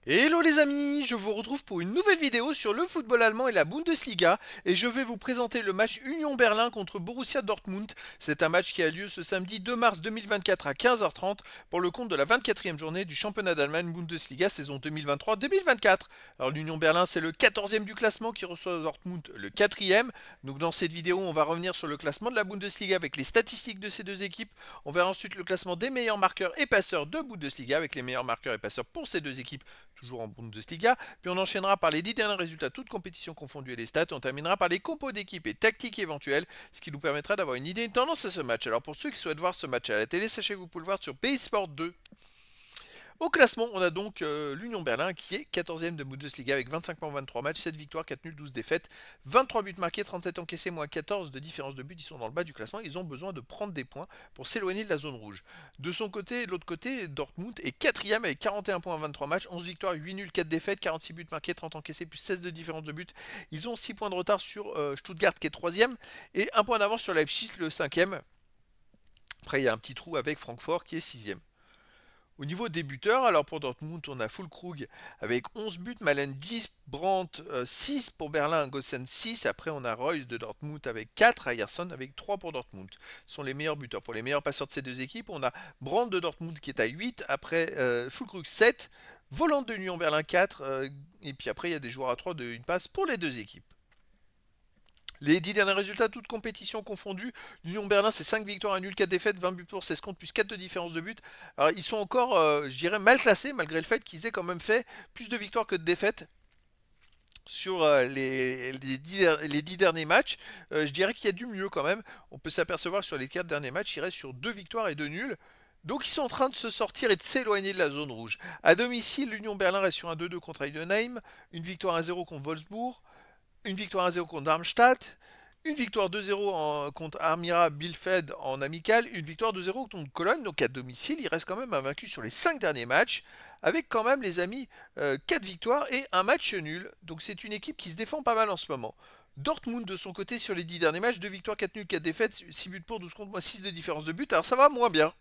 Hello les amis, je vous retrouve pour une nouvelle vidéo sur le football allemand et la Bundesliga et je vais vous présenter le match Union Berlin contre Borussia Dortmund. C'est un match qui a lieu ce samedi 2 mars 2024 à 15h30 pour le compte de la 24e journée du championnat d'Allemagne Bundesliga saison 2023-2024. Alors l'Union Berlin c'est le 14e du classement qui reçoit Dortmund le 4e. Donc dans cette vidéo on va revenir sur le classement de la Bundesliga avec les statistiques de ces deux équipes. On verra ensuite le classement des meilleurs marqueurs et passeurs de Bundesliga avec les meilleurs marqueurs et passeurs pour ces deux équipes toujours en Bundesliga. Puis on enchaînera par les 10 derniers résultats, toutes compétitions confondues et les stats. On terminera par les compos d'équipe et tactiques éventuelles, ce qui nous permettra d'avoir une idée, une tendance à ce match. Alors pour ceux qui souhaitent voir ce match à la télé, sachez que vous pouvez le voir sur BeIN Sport 2. Au classement, on a donc l'Union Berlin qui est 14e de Bundesliga avec 25 points en 23 matchs, 7 victoires, 4 nuls, 12 défaites, 23 buts marqués, 37 encaissés, moins 14 de différence de but. Ils sont dans le bas du classement. Ils ont besoin de prendre des points pour s'éloigner de la zone rouge. De son côté, de l'autre côté, Dortmund est 4e avec 41 points en 23 matchs, 11 victoires, 8 nuls, 4 défaites, 46 buts marqués, 30 encaissés, plus 16 de différence de but. Ils ont 6 points de retard sur Stuttgart qui est 3e et 1 point d'avance sur Leipzig, le 5e. Après, il y a un petit trou avec Francfort qui est 6e. Au niveau des buteurs, alors pour Dortmund, on a Füllkrug avec 11 buts, Malen 10, Brandt 6 pour Berlin, Gossen 6. Après, on a Reus de Dortmund avec 4, Ryerson avec 3 pour Dortmund. Ce sont les meilleurs buteurs. Pour les meilleurs passeurs de ces deux équipes, on a Brandt de Dortmund qui est à 8, après Füllkrug 7, Voland de Lyon Berlin 4, et puis après, il y a des joueurs à 3 de une passe pour les deux équipes. Les 10 derniers résultats, toutes compétitions confondues. L'Union Berlin, c'est 5 victoires, 1 nul, 4 défaites, 20 buts pour 16 comptes, plus 4 de différence de but. Alors, ils sont encore, je dirais, mal classés, malgré le fait qu'ils aient quand même fait plus de victoires que de défaites sur les 10 derniers matchs. Je dirais qu'il y a du mieux quand même. On peut s'apercevoir sur les 4 derniers matchs, ils restent sur 2 victoires et 2 nuls. Donc ils sont en train de se sortir et de s'éloigner de la zone rouge. À domicile, l'Union Berlin reste sur un 2-2 contre Heidenheim, une victoire 1-0 contre Wolfsburg, une victoire 1-0 contre Darmstadt, une victoire 2-0 contre Armira Bielefeld en amical, une victoire 2-0 contre Cologne. Donc à domicile, il reste quand même invaincu sur les 5 derniers matchs, avec quand même les amis 4 victoires et un match nul. Donc c'est une équipe qui se défend pas mal en ce moment. Dortmund de son côté sur les 10 derniers matchs, 2 victoires, 4 nuls, 4 défaites, 6 buts pour, 12 contre, moins 6 de différence de but. Alors ça va moins bien.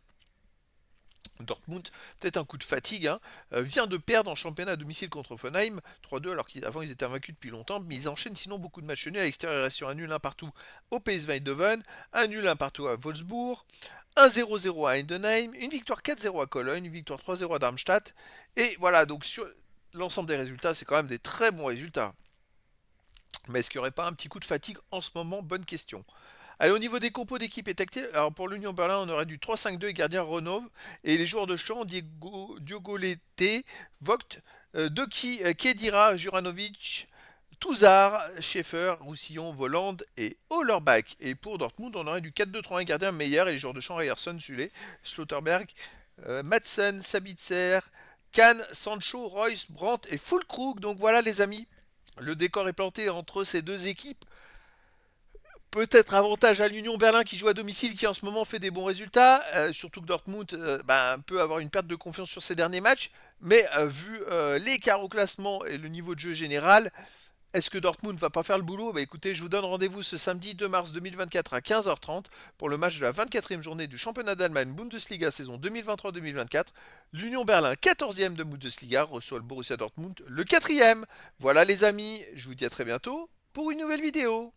Dortmund, peut-être un coup de fatigue, hein, vient de perdre en championnat à domicile contre Offenheim, 3-2, alors qu'avant ils étaient invaincus depuis longtemps, mais ils enchaînent sinon beaucoup de matchs nuls à l'extérieur. Ils restent sur un nul un partout au PSV Eindhoven, un nul un partout à Wolfsburg, 1-0-0 à Heidenheim, une victoire 4-0 à Cologne, une victoire 3-0 à Darmstadt, et voilà, donc sur l'ensemble des résultats, c'est quand même des très bons résultats. Mais est-ce qu'il n'y aurait pas un petit coup de fatigue en ce moment? Bonne question. Allez, au niveau des compos d'équipe et tactile, alors pour l'Union Berlin, on aurait du 3-5-2 et gardien Renov. Et les joueurs de champ, Diogo Leite, Vogt, Doki, Kedira, Juranovic, Touzard, Schaeffer, Roussillon, Voland et Hollerbach. Et pour Dortmund, on aurait du 4-2-3-1 gardien Meyer et les joueurs de champ Ryerson, Sulé, Slotterberg, Madsen, Sabitzer, Kahn, Sancho, Royce, Brandt et Füllkrug. Donc voilà les amis, le décor est planté entre ces deux équipes. Peut-être avantage à l'Union Berlin qui joue à domicile, qui en ce moment fait des bons résultats, surtout que Dortmund peut avoir une perte de confiance sur ses derniers matchs, mais vu l'écart au classement et le niveau de jeu général, est-ce que Dortmund va pas faire le boulot? Bah écoutez, je vous donne rendez-vous ce samedi 2 mars 2024 à 15h30 pour le match de la 24e journée du championnat d'Allemagne Bundesliga saison 2023-2024. L'Union Berlin, 14e de Bundesliga, reçoit le Borussia Dortmund, le 4e. Voilà les amis, je vous dis à très bientôt pour une nouvelle vidéo.